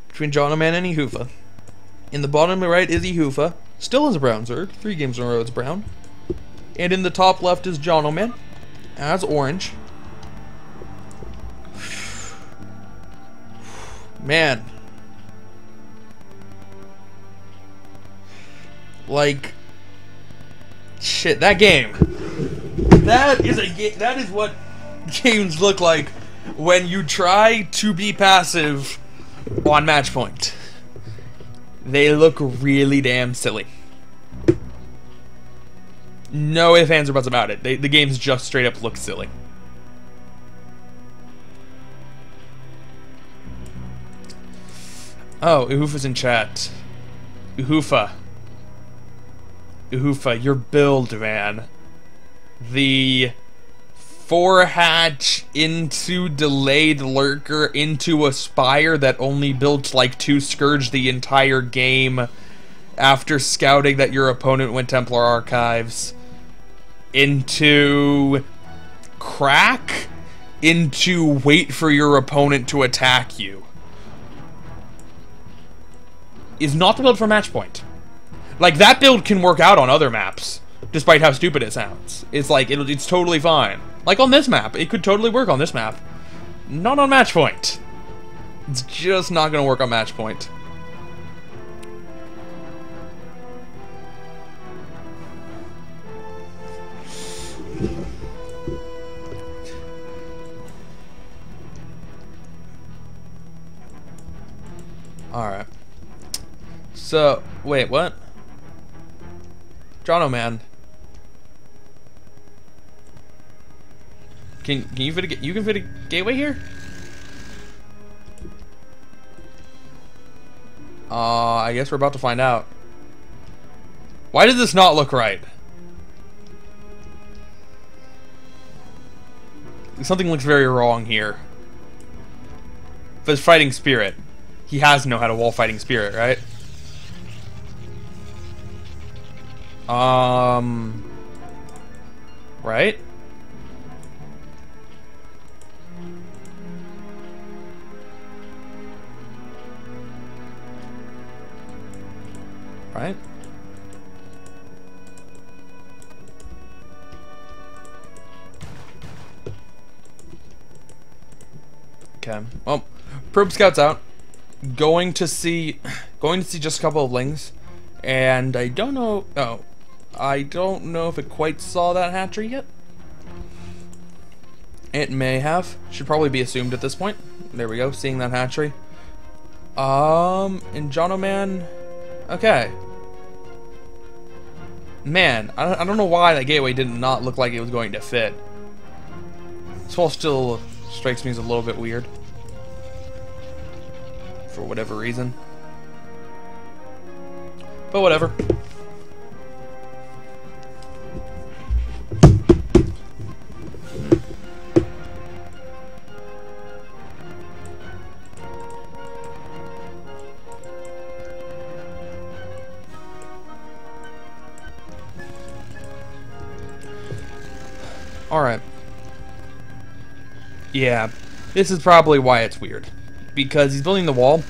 Between Jonoman and Ihufa. In the bottom right is Ihufa. Still has a brown Zerg. 3 games in a row it's brown. And in the top left is Jonoman. As orange. Man. Like, shit, that game. That is what games look like when you try to be passive on match point. They look really damn silly. No ifs, ands, or buts about it. The games just straight up look silly. Oh, Ihufa's in chat. Ihufa. Ihufa, your build, man. The 4-hatch into delayed lurker into Aspire that only built like 2 Scourge the entire game after scouting that your opponent went Templar Archives into Crack into wait for your opponent to attack you is not the build for match point. Like, that build can work out on other maps, despite how stupid it sounds. It's like, it's totally fine. Like on this map, it could totally work on this map. Not on match point. It's just not gonna work on match point. Alright. So, wait, what? Jonoman. Can you fit a gateway here? I guess we're about to find out. Why does this not look right? Something looks very wrong here. If it's fighting spirit, he has to know how to wall fighting spirit, right? Right? Right? Okay. Well, probe scout's out. Going to see just a couple of lings, and I don't know. Oh, I don't know if it quite saw that hatchery yet. It may have. Should probably be assumed at this point. There we go. Seeing that hatchery. And Jonoman. Okay. Man, I don't know why that gateway did not look like it was going to fit. This wall still strikes me as a little bit weird. For whatever reason. But whatever. Alright. Yeah, this is probably why it's weird. Because he's building the wall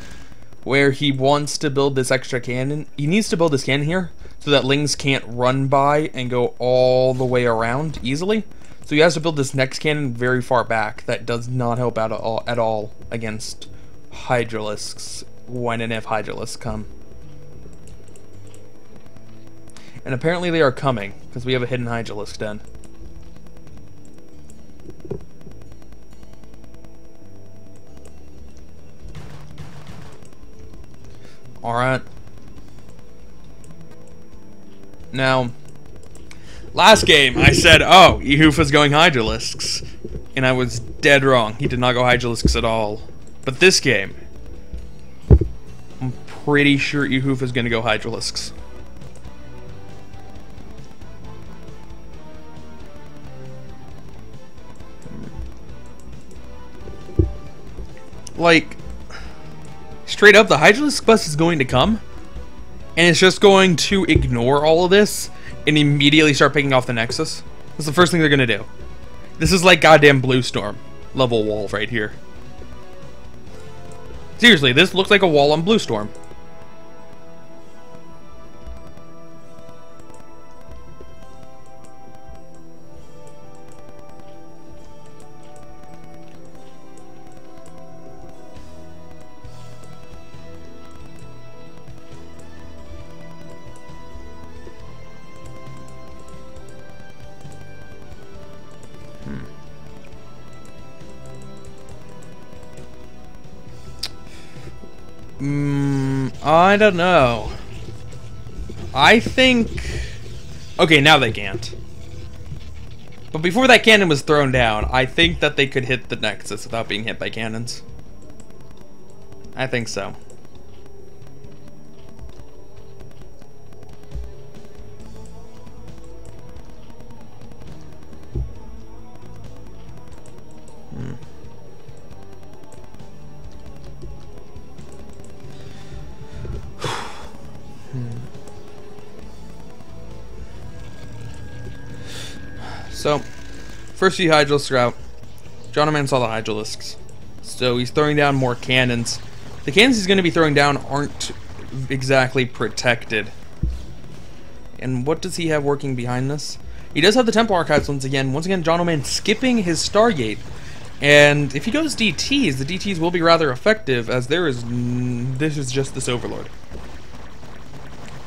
where he wants to build this extra cannon. He needs to build this cannon here so that lings can't run by and go all the way around easily. So he has to build this next cannon very far back. That does not help out at all against Hydralisks when and if Hydralisks come. And apparently they are coming because we have a hidden Hydralisk den. Alright. Now, last game I said, oh, Ihufa's going Hydralisks. And I was dead wrong. He did not go Hydralisks at all. But this game, I'm pretty sure Ihufa's going to go Hydralisks. Like, straight up, the Hydralisk bus is going to come, and it's just going to ignore all of this and immediately start picking off the Nexus. That's the first thing they're going to do. This is like goddamn Blue Storm. level wall right here. Seriously, this looks like a wall on Blue Storm. I don't know. I think... Okay, now they can't. But before that cannon was thrown down, I think that they could hit the Nexus without being hit by cannons. I think so. So, first few Hydralisks are out. Jonoman saw the Hydralisks. So he's throwing down more cannons. The cannons he's going to be throwing down aren't exactly protected. And what does he have working behind this? He does have the Temple Archives once again. Once again, Jonoman skipping his Stargate. And if he goes DTs, the DTs will be rather effective, as this is just this Overlord.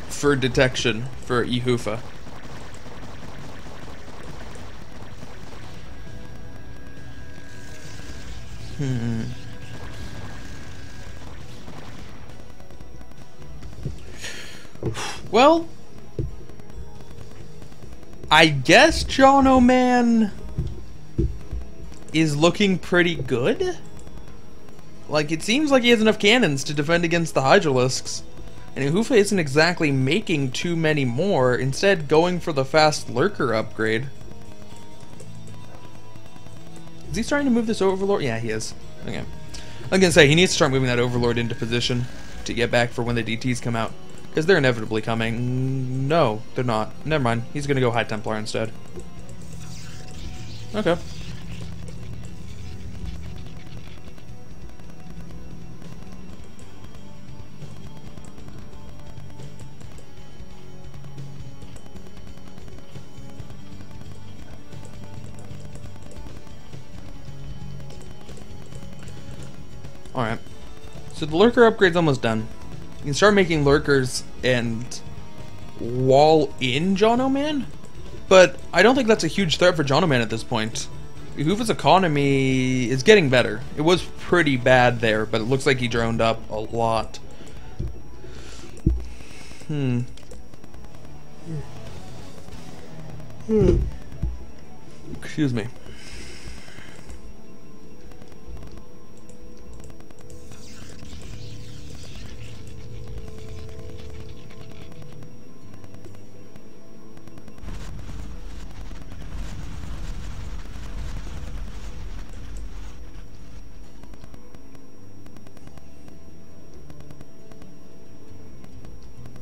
For detection, for Ihufa. Well, I guess Jonoman is looking pretty good. Like, it seems like he has enough cannons to defend against the Hydralisks. And Ihufa isn't exactly making too many more, instead going for the fast lurker upgrade. Is he starting to move this Overlord? Yeah, he is. Okay. I'm gonna say, he needs to start moving that Overlord into position to get back for when the DTs come out. Because they're inevitably coming. No, they're not. Never mind. He's gonna go High Templar instead. Okay. Alright. So the lurker upgrade's almost done. You can start making lurkers and wall in Jonoman, but I don't think that's a huge threat for Jonoman at this point. Ihufa's economy is getting better. It was pretty bad there, but it looks like he droned up a lot. Excuse me.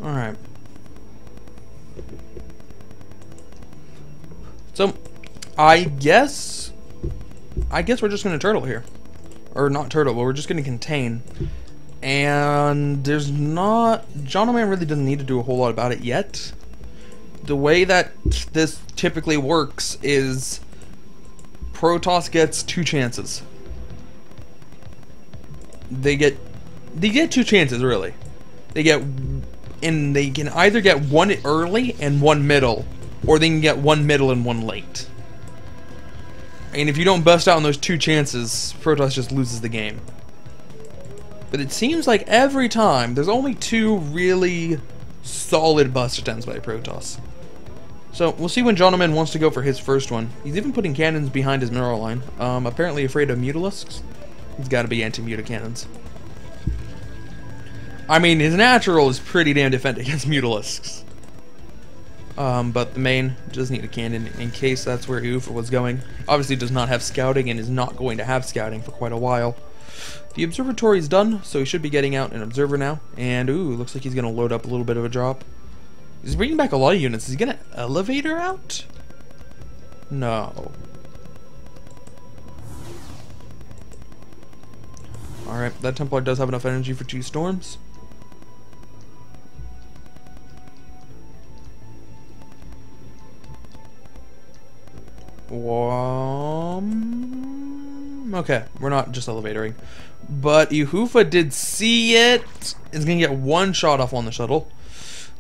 Alright. So, I guess we're just gonna turtle here. Or not turtle, but we're just gonna contain. And there's not... Jonoman really doesn't need to do a whole lot about it yet. The way that this typically works is Protoss gets 2 chances. They get 2 chances, really. They can either get 1 early and 1 middle, or they can get 1 middle and 1 late. And if you don't bust out on those 2 chances, Protoss just loses the game. But it seems like every time, there's only 2 really solid bust attempts by Protoss. So, we'll see when Jonoman wants to go for his first one. He's even putting cannons behind his mineral line. Apparently afraid of Mutalisks. He's got to be anti-muta cannons. I mean, his natural is pretty damn defending against Mutalisks. But the main does need a cannon in case that's where Ihufa was going. Obviously does not have scouting and is not going to have scouting for quite a while. The observatory is done, so he should be getting out an observer now. And, ooh, looks like he's going to load up a little bit of a drop. He's bringing back a lot of units. Is he going to elevator out? No. Alright, that Templar does have enough energy for 2 storms. Okay, we're not just elevatoring. But Ihufa did see it. Is going to get 1 shot off on the shuttle.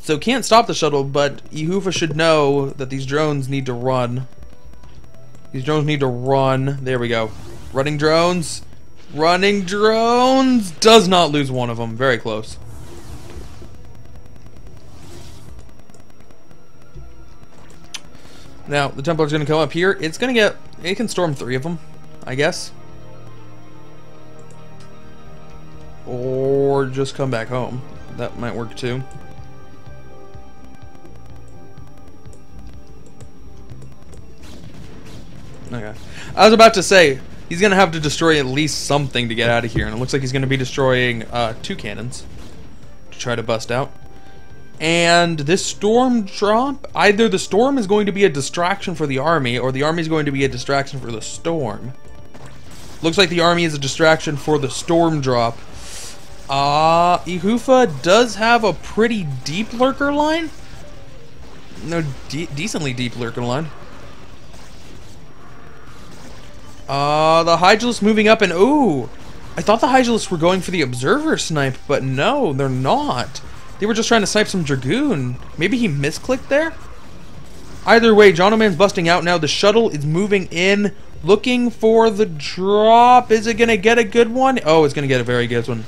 So can't stop the shuttle, but Ihufa should know that these drones need to run. These drones need to run. There we go. Running drones. Running drones. Does not lose 1 of them. Very close. Now, the Templar's going to come up here. It's going to get... It can storm 3 of them, I guess. Or just come back home. That might work too. Okay. I was about to say, he's going to have to destroy at least something to get out of here. And it looks like he's going to be destroying 2 cannons to try to bust out. And this storm drop, either the storm is going to be a distraction for the army, or the army is going to be a distraction for the storm. Looks like the army is a distraction for the storm drop. Ihufa does have a pretty deep lurker line. No, decently deep lurker line. The Hydralists moving up and ooh! I thought the Hydralists were going for the observer snipe, but no, they're not. They were just trying to snipe some Dragoon. Maybe he misclicked there? Either way, Jonoman's busting out now. The shuttle is moving in, looking for the drop. Is it going to get a good one? Oh, it's going to get a very good one.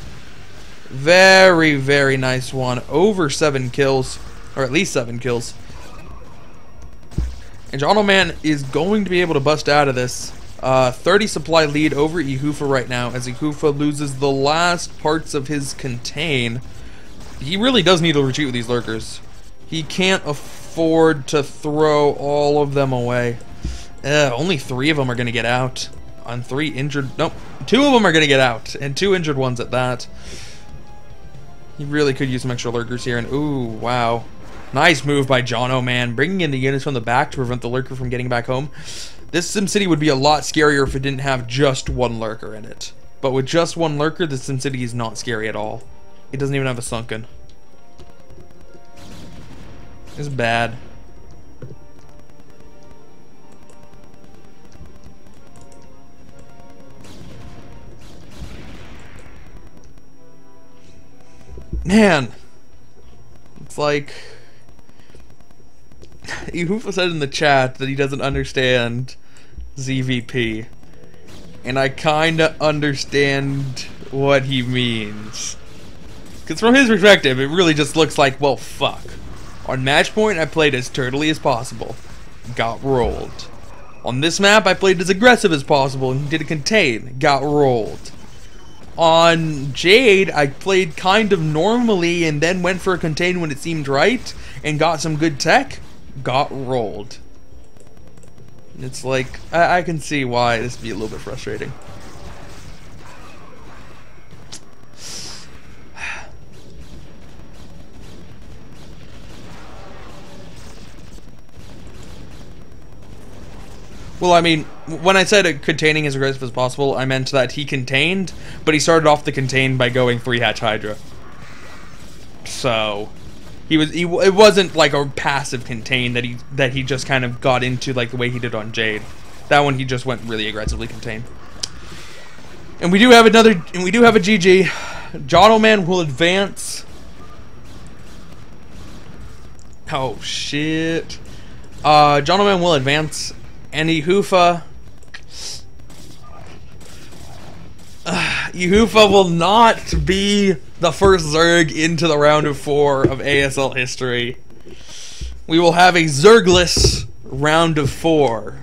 Very, very nice one. Over 7 kills. Or at least 7 kills. And Jonoman is going to be able to bust out of this. 30 supply lead over Ihufa right now, as Ihufa loses the last parts of his contain. He really does need to retreat with these lurkers. He can't afford to throw all of them away. Only 3 of them are going to get out. On 3 injured... Nope. 2 of them are going to get out. And 2 injured ones at that. He really could use some extra lurkers here. And ooh, wow. Nice move by Jonoman, bringing in the units from the back to prevent the lurker from getting back home. This SimCity would be a lot scarier if it didn't have just 1 lurker in it. But with just 1 lurker, the SimCity is not scary at all. It doesn't even have a sunken. It's bad. Man, it's like Ihufa said in the chat that he doesn't understand ZVP, and I kinda understand what he means. Because from his perspective, it really just looks like, well, fuck. On match point, I played as turtly as possible, got rolled. On this map, I played as aggressive as possible and did a contain, got rolled. On Jade, I played kind of normally and then went for a contain when it seemed right and got some good tech, got rolled. It's like, I can see why this would be a little bit frustrating. Well, I mean, when I said containing as aggressive as possible, I meant that he contained, but he started off the contain by going 3-hatch Hydra. So, it wasn't like a passive contain that he just kind of got into like the way he did on Jade. That one he just went really aggressively contain. And we do have a GG. Jonoman will advance. Oh shit. Jonoman will advance. And Ihufa will not be the first Zerg into the round of 4 of ASL history. We will have a Zergless round of 4.